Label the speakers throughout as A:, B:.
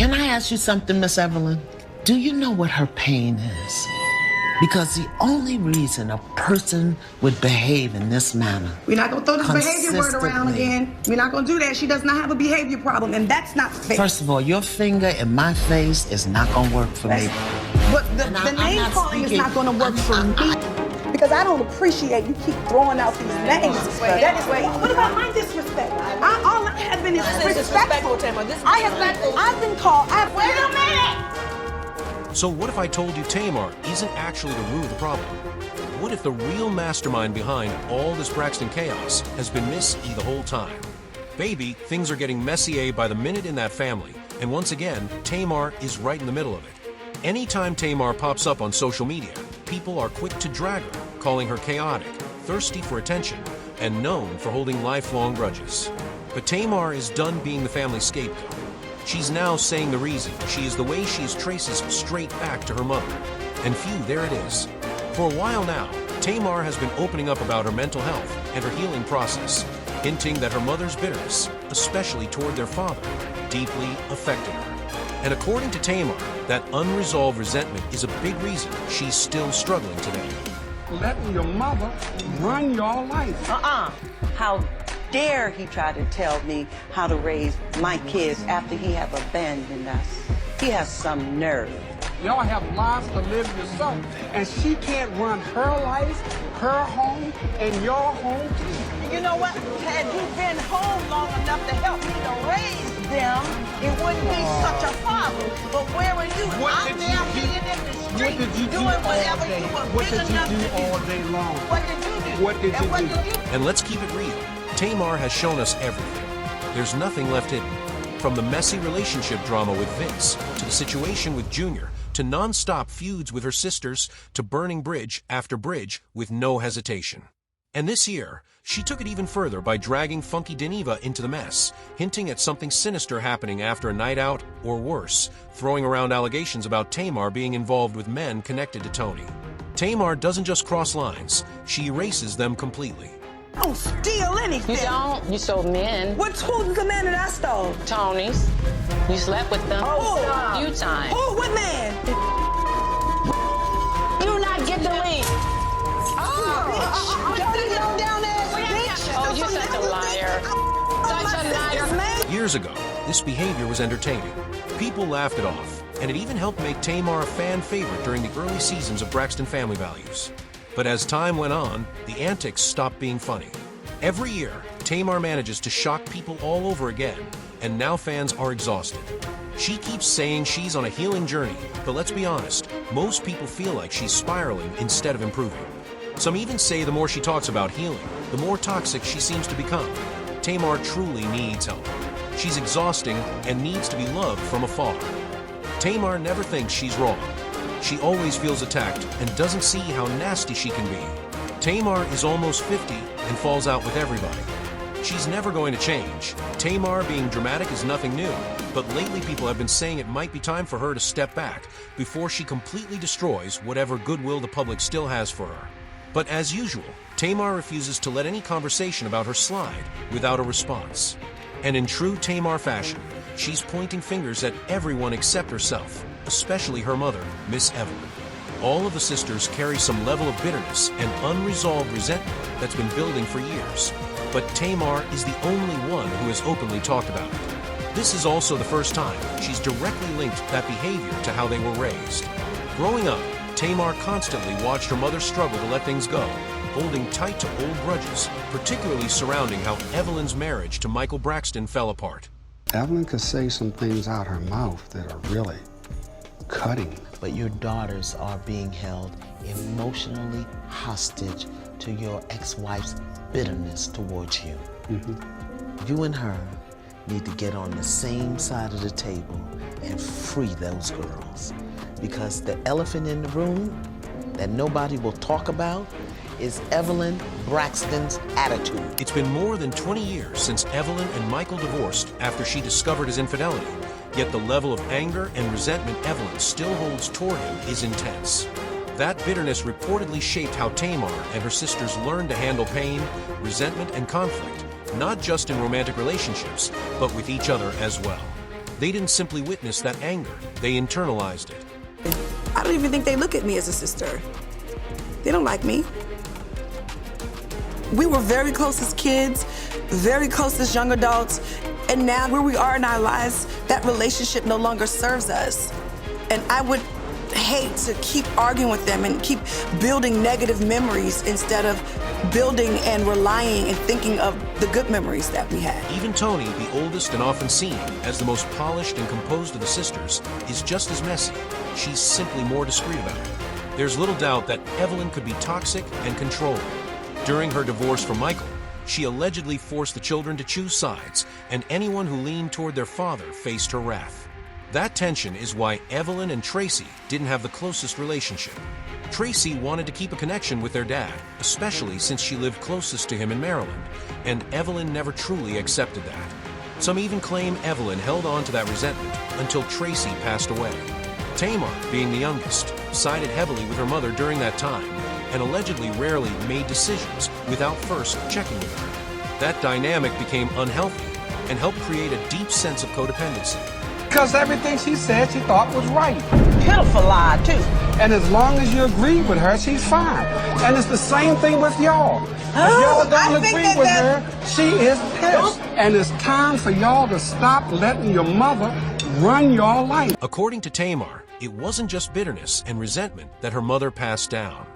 A: Can I ask you something, Miss Evelyn? Do you know what her pain is? Because the only reason a person would behave in this manner,
B: we're not going to throw this behavior word around again. We're not going to do that. She does not have a behavior problem, and that's not fair.
A: First of all, your finger in my face is not going to work for me.
B: But the name calling is not going to work for me. Because I don't appreciate you keep throwing out these names. What about my disrespect? All I have been is disrespectful. I've been called. Wait a minute!
C: So what if I told you Tamar isn't actually the root of the problem? What if the real mastermind behind all this Braxton chaos has been Miss E the whole time? Baby, things are getting messier by the minute in that family, and once again, Tamar is right in the middle of it. Anytime Tamar pops up on social media, people are quick to drag her, calling her chaotic, thirsty for attention, and known for holding lifelong grudges. But Tamar is done being the family scapegoat. She's now saying the reason she is the way she is traces straight back to her mother. And phew, there it is. For a while now, Tamar has been opening up about her mental health and her healing process, hinting that her mother's bitterness, especially toward their father, deeply affected her. And according to Tamar, that unresolved resentment is a big reason she's still struggling today.
D: Letting your mother run your life.
E: How dare he try to tell me how to raise my kids after he have abandoned us? He has some nerve.
D: Y'all have lives to live yourself, and she can't run her life, her home, and your home too.
E: You know what? Had he been home long enough to help me to raise them, it wouldn't be such a problem. But where are you? I'm there being in the street, doing whatever you were
D: What
E: big
D: did you
E: enough
D: do
E: to do.
D: all day long?
E: What did you do?
D: What did you do?
C: And let's keep it real. Tamar has shown us everything. There's nothing left hidden. From the messy relationship drama with Vince, to the situation with Junior, to non-stop feuds with her sisters, to burning bridge after bridge with no hesitation. And this year, she took it even further by dragging Funky Deneva into the mess, hinting at something sinister happening after a night out, or worse, throwing around allegations about Tamar being involved with men connected to Tony. Tamar doesn't just cross lines, she erases them completely.
B: I don't steal anything.
F: You don't. You stole men.
B: Who's the man that I stole?
F: Tony's. You slept with them.
B: Oh,
F: a few times.
B: Who? What man?
F: You not get the lead. Oh, you're such a liar. Such a liar.
C: Years ago, this behavior was entertaining. People laughed it off, and it even helped make Tamar a fan favorite during the early seasons of Braxton Family Values. But as time went on, the antics stopped being funny. Every year, Tamar manages to shock people all over again, and now fans are exhausted. She keeps saying she's on a healing journey, but let's be honest, most people feel like she's spiraling instead of improving. Some even say the more she talks about healing, the more toxic she seems to become. Tamar truly needs help. She's exhausting and needs to be loved from afar. Tamar never thinks she's wrong. She always feels attacked and doesn't see how nasty she can be. Tamar is almost 50 and falls out with everybody. She's never going to change. Tamar being dramatic is nothing new, but lately people have been saying it might be time for her to step back before she completely destroys whatever goodwill the public still has for her. But as usual, Tamar refuses to let any conversation about her slide without a response. And in true Tamar fashion, she's pointing fingers at everyone except herself, especially her mother, Miss Evelyn. All of the sisters carry some level of bitterness and unresolved resentment that's been building for years. But Tamar is the only one who has openly talked about it. This is also the first time she's directly linked that behavior to how they were raised. Growing up, Tamar constantly watched her mother struggle to let things go, holding tight to old grudges, particularly surrounding how Evelyn's marriage to Michael Braxton fell apart.
D: Evelyn could say some things out her mouth that are really cutting.
A: But your daughters are being held emotionally hostage to your ex-wife's bitterness towards you. You and her need to get on the same side of the table and free those girls. Because the elephant in the room that nobody will talk about is Evelyn Braxton's attitude.
C: It's been more than 20 years since Evelyn and Michael divorced after she discovered his infidelity, yet the level of anger and resentment Evelyn still holds toward him is intense. That bitterness reportedly shaped how Tamar and her sisters learned to handle pain, resentment, and conflict, not just in romantic relationships, but with each other as well. They didn't simply witness that anger, they internalized it.
B: I don't even think they look at me as a sister. They don't like me. We were very close as kids, very close as young adults, and now where we are in our lives, that relationship no longer serves us. And I would hate to keep arguing with them and keep building negative memories instead of building and relying and thinking of the good memories that we had.
C: Even Tony, the oldest and often seen as the most polished and composed of the sisters, is just as messy. She's simply more discreet about it. There's little doubt that Evelyn could be toxic and controlling. During her divorce from Michael, she allegedly forced the children to choose sides, and anyone who leaned toward their father faced her wrath. That tension is why Evelyn and Tracy didn't have the closest relationship. Tracy wanted to keep a connection with their dad, especially since she lived closest to him in Maryland, and Evelyn never truly accepted that. Some even claim Evelyn held on to that resentment until Tracy passed away. Tamar, being the youngest, sided heavily with her mother during that time, and allegedly rarely made decisions without first checking with her. That dynamic became unhealthy and helped create a deep sense of codependency.
D: Because everything she said she thought was right.
E: Pitiful lie, too.
D: And as long as you agree with her, she's fine. And it's the same thing with y'all. If y'all don't agree with her, she is pissed. And it's time for y'all to stop letting your mother run your life.
C: According to Tamar, it wasn't just bitterness and resentment that her mother passed down.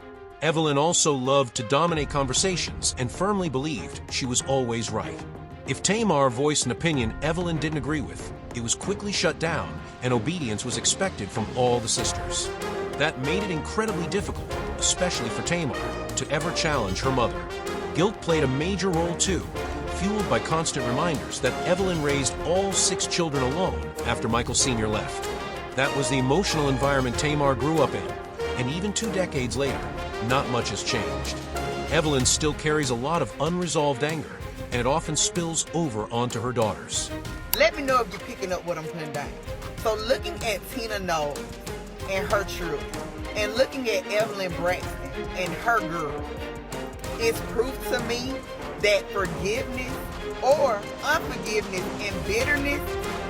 C: Evelyn also loved to dominate conversations and firmly believed she was always right. If Tamar voiced an opinion Evelyn didn't agree with, it was quickly shut down and obedience was expected from all the sisters. That made it incredibly difficult, especially for Tamar, to ever challenge her mother. Guilt played a major role too, fueled by constant reminders that Evelyn raised all 6 children alone after Michael Sr. left. That was the emotional environment Tamar grew up in, and even 2 decades later, not much has changed. Evelyn still carries a lot of unresolved anger, and it often spills over onto her daughters.
E: Let me know if you're picking up what I'm putting down. So looking at Tina Knowles and her children, and looking at Evelyn Braxton and her girl, it's proof to me that forgiveness or unforgiveness and bitterness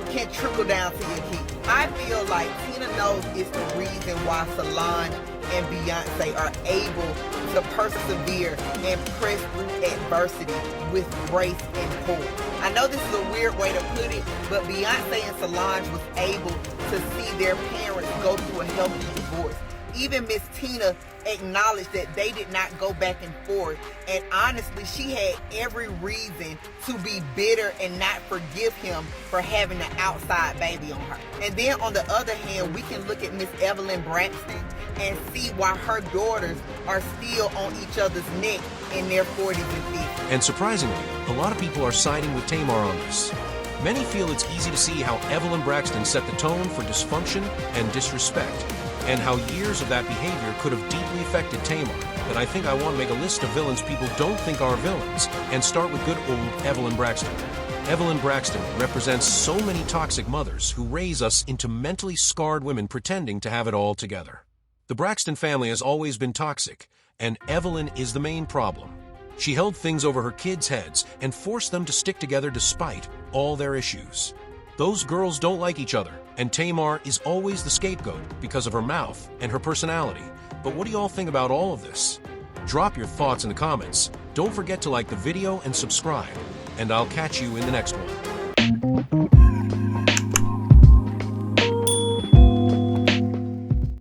E: can trickle down to your kids. I feel like Tina Knowles is the reason why Solange and Beyonce are able to persevere and press through adversity with grace and poise. I know this is a weird way to put it, but Beyonce and Solange was able to see their parents go through a healthy divorce. Even Miss Tina acknowledged that they did not go back and forth, and honestly she had every reason to be bitter and not forgive him for having an outside baby on her. And then on the other hand, we can look at Miss Evelyn Braxton and see why her daughters are still on each other's neck in their 40s and 50s.
C: And surprisingly, a lot of people are siding with Tamar on this. Many feel it's easy to see how Evelyn Braxton set the tone for dysfunction and disrespect, and how years of that behavior could have deeply affected Tamar. But I think I want to make a list of villains people don't think are villains, and start with good old Evelyn Braxton. Evelyn Braxton represents so many toxic mothers who raise us into mentally scarred women pretending to have it all together. The Braxton family has always been toxic, and Evelyn is the main problem. She held things over her kids' heads and forced them to stick together despite all their issues. Those girls don't like each other, and Tamar is always the scapegoat because of her mouth and her personality. But what do you all think about all of this? Drop your thoughts in the comments. Don't forget to like the video and subscribe, and I'll catch you in the next one.